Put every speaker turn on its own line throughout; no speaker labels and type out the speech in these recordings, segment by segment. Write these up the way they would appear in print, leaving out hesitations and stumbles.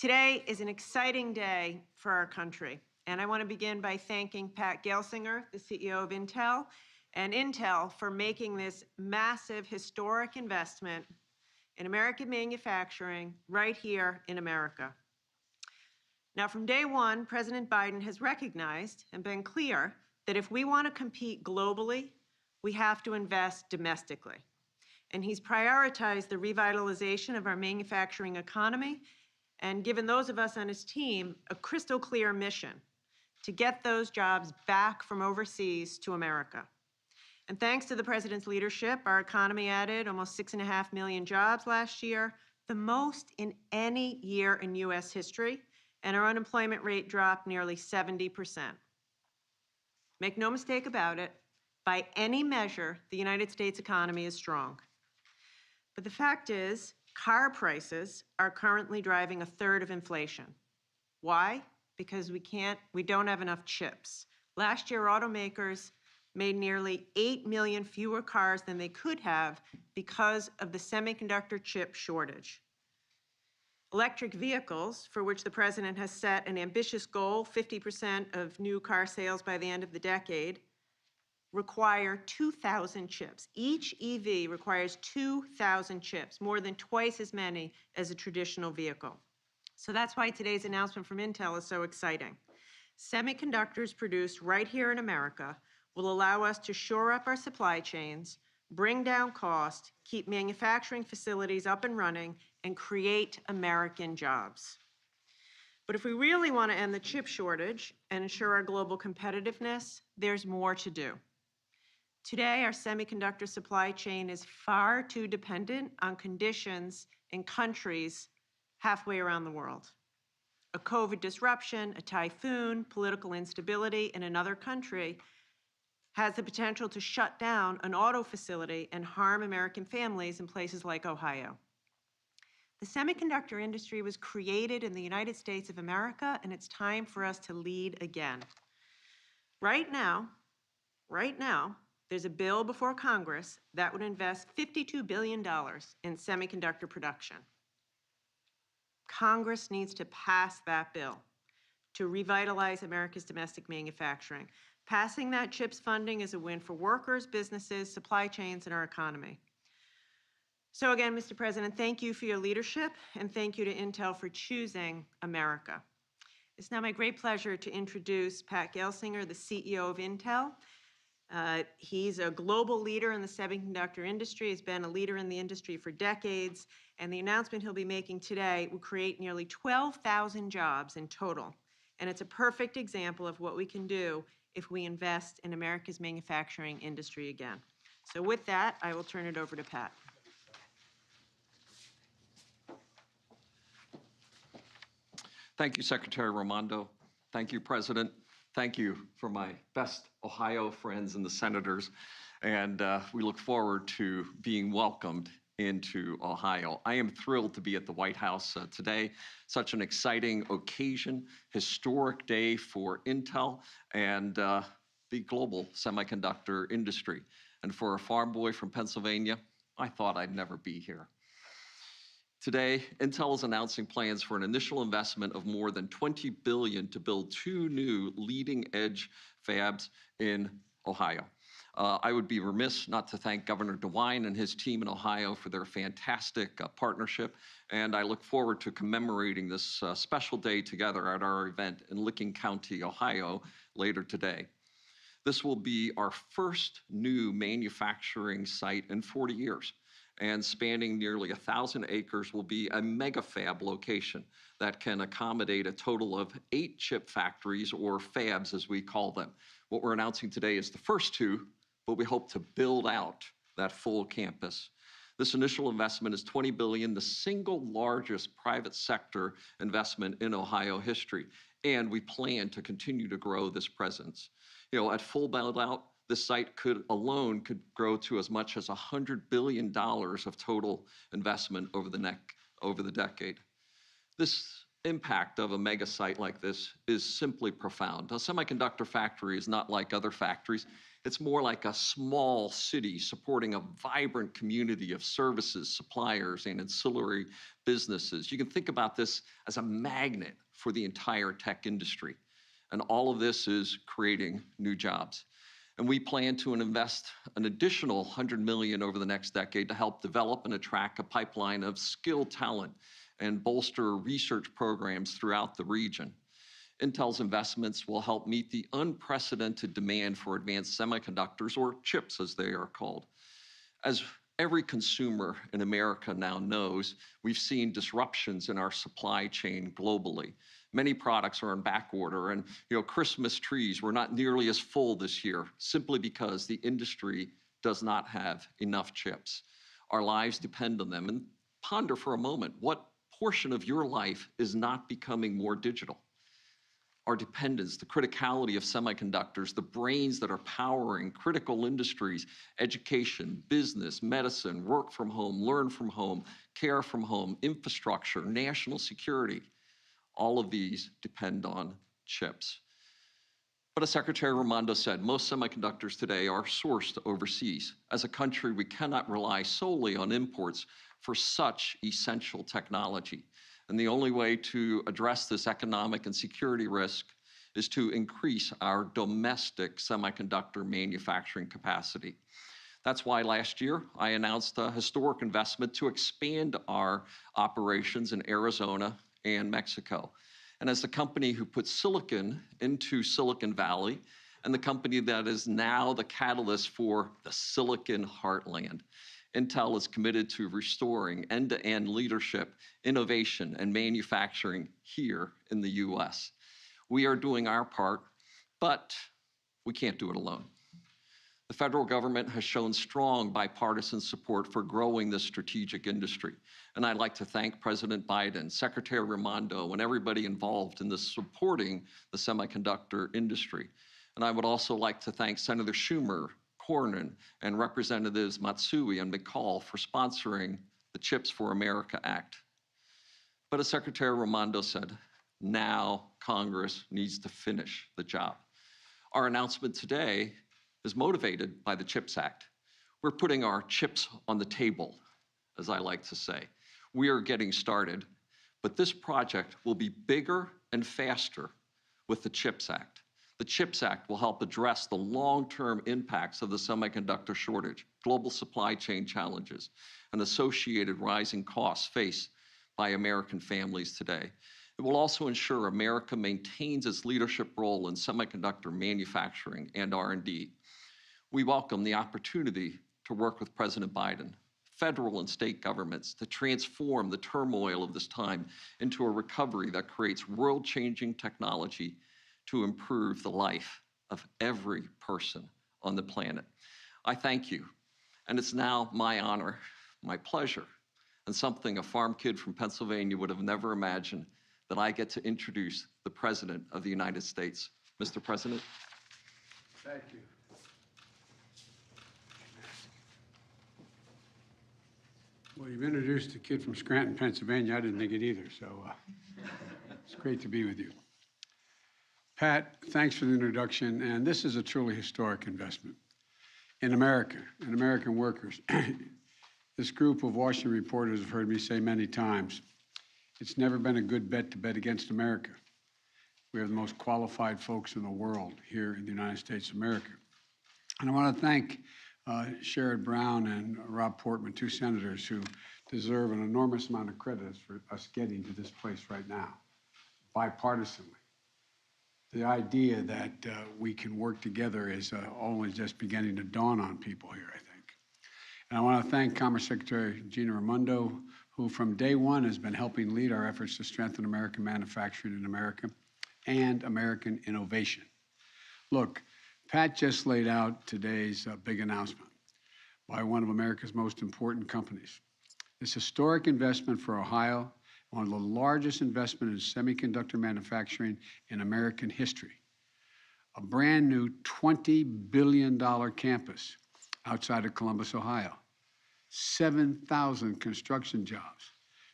Today is an exciting day for our country, and I want to begin by thanking Pat Gelsinger, the CEO of Intel, and Intel for making this massive, historic investment in American manufacturing right here in America. Now, from day one, President Biden has recognized and been clear that if we want to compete globally, we have to invest domestically. And he's prioritized the revitalization of our manufacturing economy and given those of us on his team a crystal clear mission to get those jobs back from overseas to America. And thanks to the president's leadership, our economy added almost 6.5 million jobs last year, the most in any year in U.S. history, and our unemployment rate dropped nearly 70%. Make no mistake about it, by any measure, the United States economy is strong. But the fact is, car prices are currently driving a third of inflation. Why? Because we don't have enough chips. Last year, automakers made nearly 8 million fewer cars than they could have because of the semiconductor chip shortage. Electric vehicles, for which the president has set an ambitious goal, 50% of new car sales by the end of the decade, require 2,000 chips. Each EV requires 2,000 chips, more than twice as many as a traditional vehicle. So that's why today's announcement from Intel is so exciting. Semiconductors produced right here in America will allow us to shore up our supply chains, bring down cost, keep manufacturing facilities up and running, and create American jobs. But if we really want to end the chip shortage and ensure our global competitiveness, there's more to do. Today, our semiconductor supply chain is far too dependent on conditions in countries halfway around the world. A COVID disruption, a typhoon, political instability in another country has the potential to shut down an auto facility and harm American families in places like Ohio. The semiconductor industry was created in the United States of America, and it's time for us to lead again. Right now, there's a bill before Congress that would invest $52 billion in semiconductor production. Congress needs to pass that bill to revitalize America's domestic manufacturing. Passing that CHIPS funding is a win for workers, businesses, supply chains, and our economy. So again, Mr. President, thank you for your leadership, and thank you to Intel for choosing America. It's now my great pleasure to introduce Pat Gelsinger, the CEO of Intel. He's a global leader in the semiconductor industry, has been a leader in the industry for decades, and the announcement he'll be making today will create nearly 12,000 jobs in total. And it's a perfect example of what we can do if we invest in America's manufacturing industry again. So with that, I will turn it over to Pat.
Thank you, Secretary Raimondo. Thank you, President. Thank you for my best Ohio friends and the senators. And we look forward to being welcomed into Ohio. I am thrilled to be at the White House today. Such an exciting occasion, historic day for Intel and the global semiconductor industry. And for a farm boy from Pennsylvania, I thought I'd never be here. Today, Intel is announcing plans for an initial investment of more than $20 billion to build 2 new leading-edge fabs in Ohio. I would be remiss not to thank Governor DeWine and his team in Ohio for their fantastic partnership, and I look forward to commemorating this special day together at our event in Licking County, Ohio, later today. This will be our first new manufacturing site in 40 years. And spanning nearly 1,000 acres will be a mega fab location that can accommodate a total of 8 chip factories, or fabs as we call them. What we're announcing today is the first 2, but we hope to build out that full campus. This initial investment is $20 billion, the single largest private sector investment in Ohio history, and we plan to continue to grow this presence. At full build out, this site could grow to as much as $100 billion of total investment over the decade. This impact of a mega site like this is simply profound. A semiconductor factory is not like other factories. It's more like a small city supporting a vibrant community of services, suppliers, and ancillary businesses. You can think about this as a magnet for the entire tech industry. And all of this is creating new jobs. And we plan to invest an additional $100 million over the next decade to help develop and attract a pipeline of skilled talent and bolster research programs throughout the region. Intel's investments will help meet the unprecedented demand for advanced semiconductors, or chips as they are called. As every consumer in America now knows, we've seen disruptions in our supply chain globally. Many products are in back order, and Christmas trees were not nearly as full this year simply because the industry does not have enough chips. Our lives depend on them. And ponder for a moment, what portion of your life is not becoming more digital? Our dependence, the criticality of semiconductors, the brains that are powering critical industries, education, business, medicine, work from home, learn from home, care from home, infrastructure, national security. All of these depend on chips. But as Secretary Raimondo said, most semiconductors today are sourced overseas. As a country, we cannot rely solely on imports for such essential technology. And the only way to address this economic and security risk is to increase our domestic semiconductor manufacturing capacity. That's why last year I announced a historic investment to expand our operations in Arizona and Mexico. And as the company who put silicon into Silicon Valley, and the company that is now the catalyst for the Silicon Heartland, Intel is committed to restoring end-to-end leadership, innovation, and manufacturing here in the US. We are doing our part, but we can't do it alone. The federal government has shown strong bipartisan support for growing this strategic industry. And I'd like to thank President Biden, Secretary Raimondo, and everybody involved in this supporting the semiconductor industry. And I would also like to thank Senator Schumer, Cornyn, and Representatives Matsui and McCall for sponsoring the Chips for America Act. But as Secretary Raimondo said, now Congress needs to finish the job. Our announcement today is motivated by the CHIPS Act. We're putting our chips on the table, as I like to say. We are getting started, but this project will be bigger and faster with the CHIPS Act. The CHIPS Act will help address the long-term impacts of the semiconductor shortage, global supply chain challenges, and associated rising costs faced by American families today. It will also ensure America maintains its leadership role in semiconductor manufacturing and R&D. We welcome the opportunity to work with President Biden, federal and state governments, to transform the turmoil of this time into a recovery that creates world-changing technology to improve the life of every person on the planet. I thank you, and it's now my honor, my pleasure, and something a farm kid from Pennsylvania would have never imagined, that I get to introduce the President of the United States. Mr. President.
Thank you. Well, you've introduced a kid from Scranton, Pennsylvania. I didn't think it either, so it's great to be with you. Pat, thanks for the introduction, and this is a truly historic investment in America and American workers. This group of Washington reporters have heard me say many times, it's never been a good bet to bet against America. We have the most qualified folks in the world here in the United States of America. And I want to thank Sherrod Brown and Rob Portman, two senators who deserve an enormous amount of credit for us getting to this place right now, bipartisanly. The idea that we can work together is only just beginning to dawn on people here, I think. And I want to thank Commerce Secretary Gina Raimondo, who from day one has been helping lead our efforts to strengthen American manufacturing in America and American innovation. Look, Pat just laid out today's big announcement by one of America's most important companies. This historic investment for Ohio, one of the largest investments in semiconductor manufacturing in American history. A brand new $20 billion campus outside of Columbus, Ohio. 7,000 construction jobs,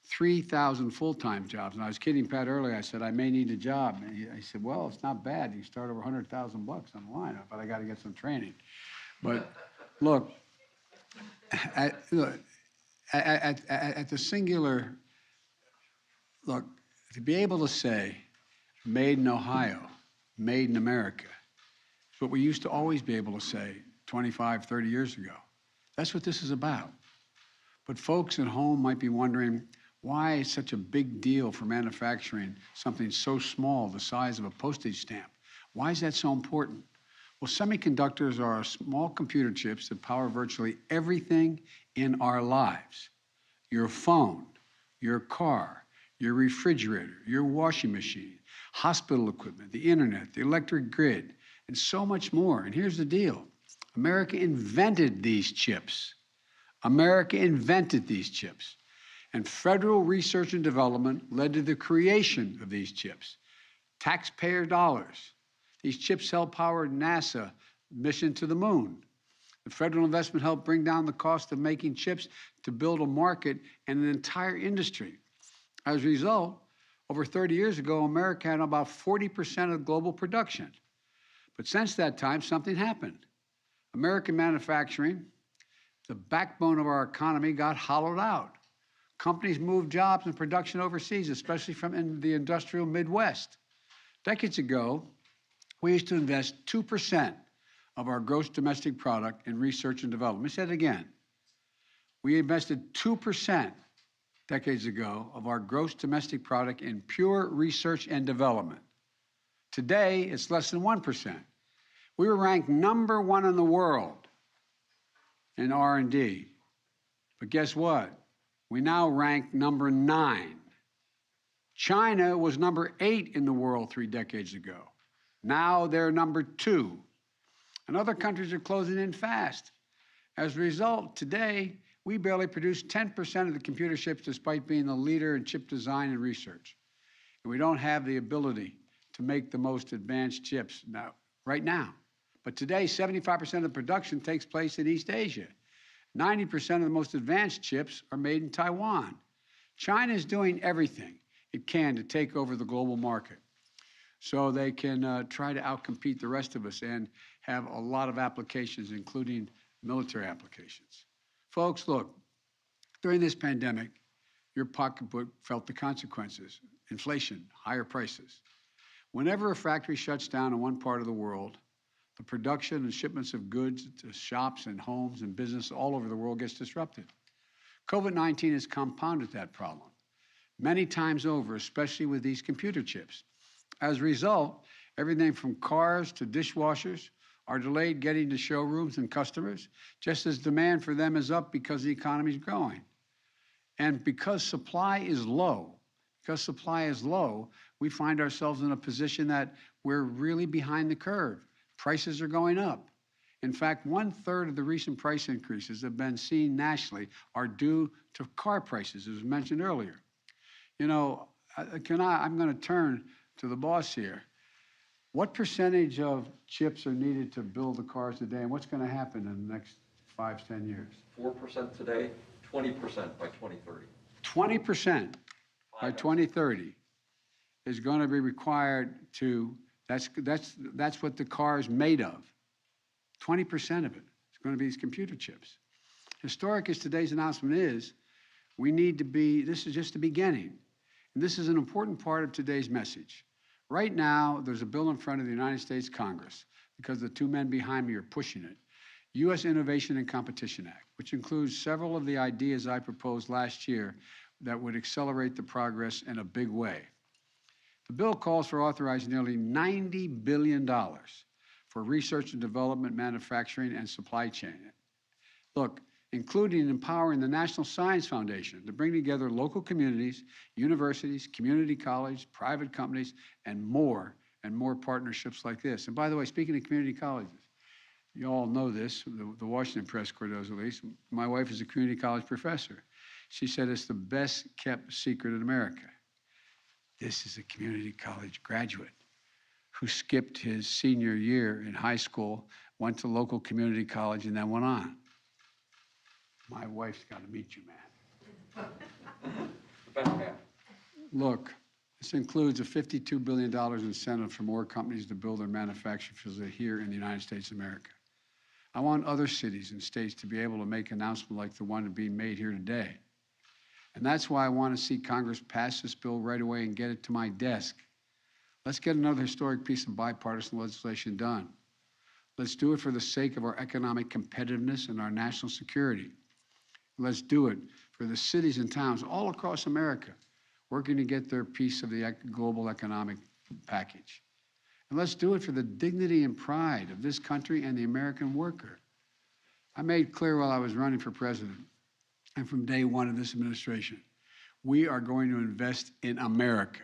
3,000 full-time jobs. And I was kidding Pat earlier. I said, I may need a job. And he said, well, it's not bad. You start over 100,000 bucks on the line, but I got to get some training. But look, at the singular, look, to be able to say, made in Ohio, made in America, is what we used to always be able to say 25, 30 years ago. That's what this is about. But folks at home might be wondering, why it's such a big deal for manufacturing something so small, the size of a postage stamp? Why is that so important? Well, semiconductors are small computer chips that power virtually everything in our lives. Your phone, your car, your refrigerator, your washing machine, hospital equipment, the internet, the electric grid, and so much more. And here's the deal. America invented these chips. America invented these chips. And federal research and development led to the creation of these chips. Taxpayer dollars. These chips helped power NASA mission to the moon. The federal investment helped bring down the cost of making chips to build a market and an entire industry. As a result, over 30 years ago, America had about 40% of global production. But since that time, something happened. American manufacturing, the backbone of our economy, got hollowed out. Companies moved jobs and production overseas, especially from in the industrial Midwest. Decades ago, we used to invest 2% of our gross domestic product in research and development. Let me say it again. We invested 2% decades ago of our gross domestic product in pure research and development. Today, it's less than 1%. We were ranked #1 in the world in R&D. But guess what? We now rank #9. China was #8 in the world 3 decades ago. Now they're #2. And other countries are closing in fast. As a result, today, we barely produce 10% of the computer chips despite being the leader in chip design and research. And we don't have the ability to make the most advanced chips right now. But today, 75% of production takes place in East Asia. 90% of the most advanced chips are made in Taiwan. China is doing everything it can to take over the global market so they can try to outcompete the rest of us and have a lot of applications, including military applications. Folks, look, during this pandemic, your pocketbook felt the consequences: inflation, higher prices. Whenever a factory shuts down in one part of the world, the production and shipments of goods to shops and homes and business all over the world gets disrupted. COVID-19 has compounded that problem many times over, especially with these computer chips. As a result, everything from cars to dishwashers are delayed getting to showrooms and customers, just as demand for them is up because the economy is growing. And because supply is low, we find ourselves in a position that we're really behind the curve. Prices are going up. In fact, 1/3 of the recent price increases that have been seen nationally are due to car prices, as mentioned earlier. You know, I'm going to turn to the boss here. What percentage of chips are needed to build the cars today, and what's going to happen in the next 5, 10 years?
4% today, 20% by 2030.
20% by 2030 is going to be required to, that's what the car is made of. 20% of it is going to be these computer chips. Historic as today's announcement is, we need to be, this is just the beginning. And this is an important part of today's message. Right now, there's a bill in front of the United States Congress, because the two men behind me are pushing it, U.S. Innovation and Competition Act, which includes several of the ideas I proposed last year that would accelerate the progress in a big way. The bill calls for authorizing nearly $90 billion for research and development, manufacturing, and supply chain. Look, including empowering the National Science Foundation to bring together local communities, universities, community colleges, private companies, and more partnerships like this. And by the way, speaking of community colleges, you all know this, the Washington Press Corps does at least. My wife is a community college professor. She said it's the best kept secret in America. This is a community college graduate who skipped his senior year in high school, went to local community college, and then went on. My wife's got to meet you, man. Look, this includes a $52 billion incentive for more companies to build their manufacturing facilities here in the United States of America. I want other cities and states to be able to make announcements like the one being made here today. And that's why I want to see Congress pass this bill right away and get it to my desk. Let's get another historic piece of bipartisan legislation done. Let's do it for the sake of our economic competitiveness and our national security. Let's do it for the cities and towns all across America working to get their piece of the global economic package. And let's do it for the dignity and pride of this country and the American worker. I made clear while I was running for president and from day one of this administration, we are going to invest in America.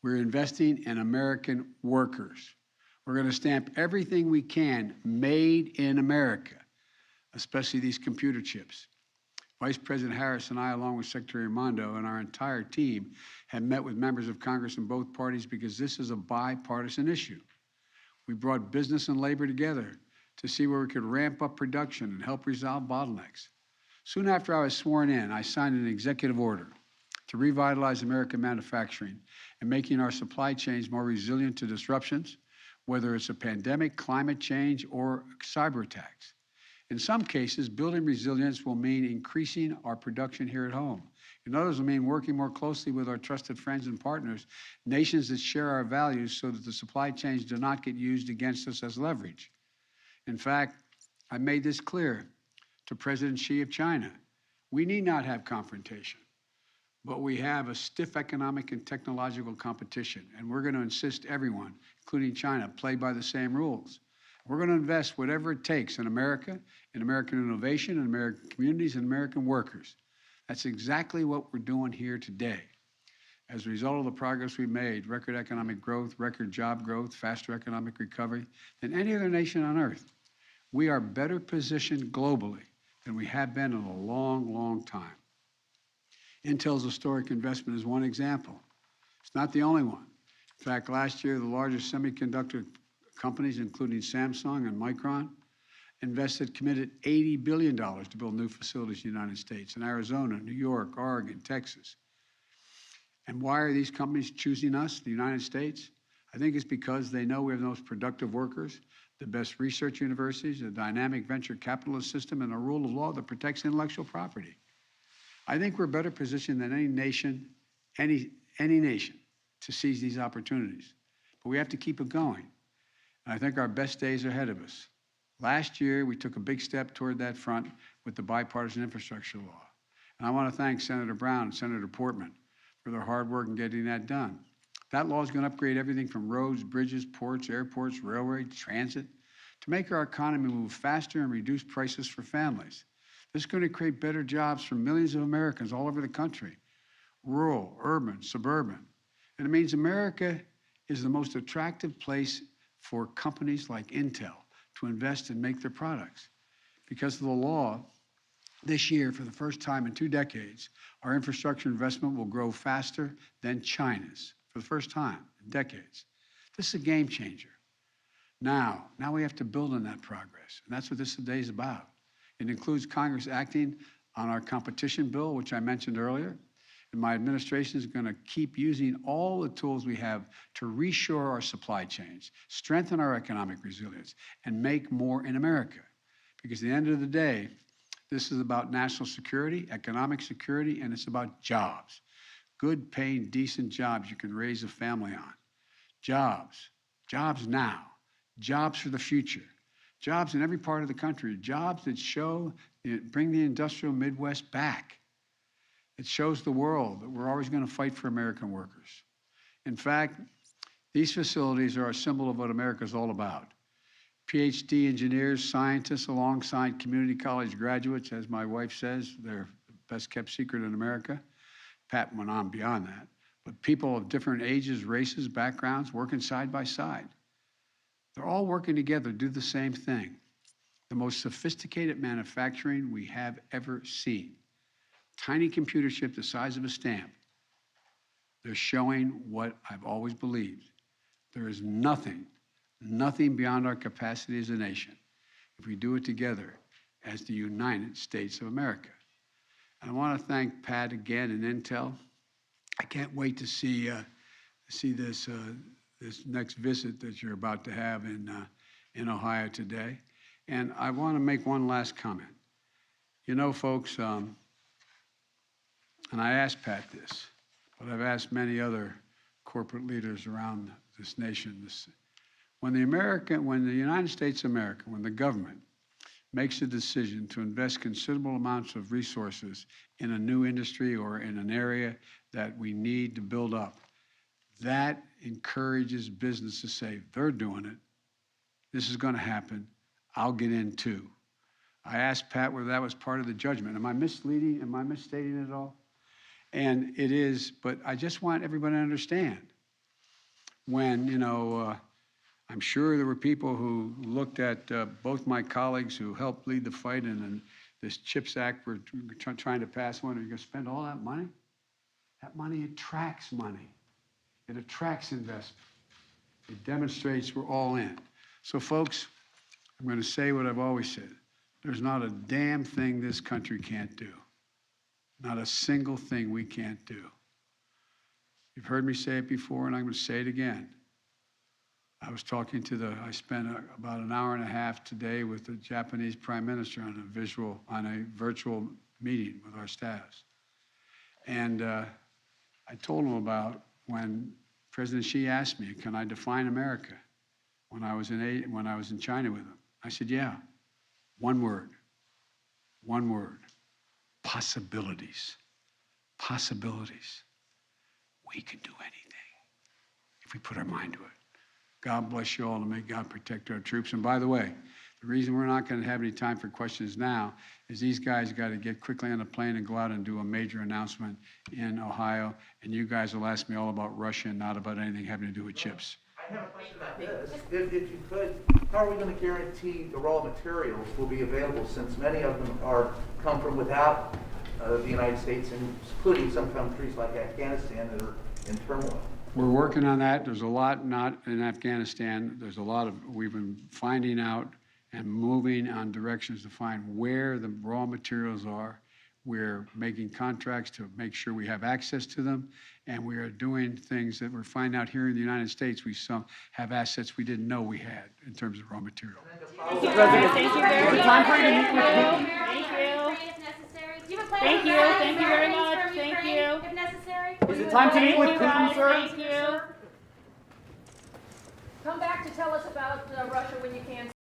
We're investing in American workers. We're going to stamp everything we can made in America, especially these computer chips. Vice President Harris and I, along with Secretary Raimondo and our entire team, have met with members of Congress in both parties because this is a bipartisan issue. We brought business and labor together to see where we could ramp up production and help resolve bottlenecks. Soon after I was sworn in, I signed an executive order to revitalize American manufacturing and making our supply chains more resilient to disruptions, whether it's a pandemic, climate change, or cyber attacks. In some cases, building resilience will mean increasing our production here at home. In others, it will mean working more closely with our trusted friends and partners, nations that share our values so that the supply chains do not get used against us as leverage. In fact, I made this clear to President Xi of China. We need not have confrontation, but we have a stiff economic and technological competition, and we're going to insist everyone, including China, play by the same rules. We're going to invest whatever it takes in America, in American innovation, in American communities, and American workers. That's exactly what we're doing here today. As a result of the progress we've made, record economic growth, record job growth, faster economic recovery than any other nation on earth, we are better positioned globally than we have been in a long, long time. Intel's historic investment is one example. It's not the only one. In fact, last year, the largest semiconductor companies, including Samsung and Micron, committed $80 billion to build new facilities in the United States, in Arizona, New York, Oregon, Texas. And why are these companies choosing us, the United States? I think it's because they know we have the most productive workers, the best research universities, a dynamic venture capitalist system, and a rule of law that protects intellectual property. I think we're better positioned than any nation to seize these opportunities. But we have to keep it going. And I think our best days are ahead of us. Last year, we took a big step toward that front with the bipartisan infrastructure law. And I want to thank Senator Brown and Senator Portman for their hard work in getting that done. That law is going to upgrade everything from roads, bridges, ports, airports, railroad, transit, to make our economy move faster and reduce prices for families. This is going to create better jobs for millions of Americans all over the country, rural, urban, suburban. And it means America is the most attractive place for companies like Intel to invest and make their products. Because of the law, this year, for the first time in 2 decades, our infrastructure investment will grow faster than China's, for the first time in decades. This is a game changer. Now we have to build on that progress, and that's what this today is about. It includes Congress acting on our competition bill, which I mentioned earlier, and my administration is going to keep using all the tools we have to reshore our supply chains, strengthen our economic resilience, and make more in America. Because at the end of the day, this is about national security, economic security, and it's about jobs. Good paying, decent jobs you can raise a family on. Jobs now, jobs for the future. Jobs in every part of the country, jobs that bring the industrial Midwest back. It shows the world that we're always going to fight for American workers. In fact, these facilities are a symbol of what America is all about. PhD engineers, scientists, alongside community college graduates, as my wife says, they're the best kept secret in America. Pat went on beyond that. But people of different ages, races, backgrounds, working side by side. They're all working together to do the same thing. The most sophisticated manufacturing we have ever seen. Tiny computer chip the size of a stamp. They're showing what I've always believed. There is nothing beyond our capacity as a nation if we do it together as the United States of America. And I want to thank Pat again and Intel I can't wait to see this this next visit that you're about to have in Ohio today. And I want to make one last comment. You know, folks, and I asked Pat this, but I've asked many other corporate leaders around this nation. When the United States of America, when the government makes a decision to invest considerable amounts of resources in a new industry or in an area that we need to build up, that encourages business to say, they're doing it. This is going to happen. I'll get in too. I asked Pat whether that was part of the judgment. Am I misleading? Am I misstating it at all? And it is, but I just want everybody to understand when, I'm sure there were people who looked at both my colleagues who helped lead the fight in this CHIPS Act we're trying to pass. When are you going to spend all that money? That money attracts money. It attracts investment. It demonstrates we're all in. So, folks, I'm going to say what I've always said. There's not a damn thing this country can't do. Not a single thing we can't do. You've heard me say it before, and I'm going to say it again. I I spent about an hour and a half today with the Japanese Prime Minister on a virtual meeting with our staffs. And I told him about when President Xi asked me, can I define America? When I was in China with him. I said, yeah, one word, possibilities. Possibilities. We can do anything if we put our mind to it. God bless you all, and may God protect our troops. And by the way, the reason we're not going to have any time for questions now is these guys got to get quickly on a plane and go out and do a major announcement in Ohio, and you guys will ask me all about Russia and not about anything having to do with chips.
I have a question about this. If you could, how are we going to guarantee the raw materials will be available, since many of them come from without the United States, including some countries like Afghanistan that are in turmoil?
We're working on that. There's a lot not in Afghanistan. There's a lot we've been finding out and moving on directions to find where the raw materials are. We're making contracts to make sure we have access to them, and we are doing things that we're finding out here in the United States. We have assets we didn't know we had in terms of raw material.
Thank you very much. Thank you. Thank you. Thank you very much. Thank you.
If necessary.
Is it time to meet with Putin, sir?
Thank you. Come back to tell us about Russia when you can.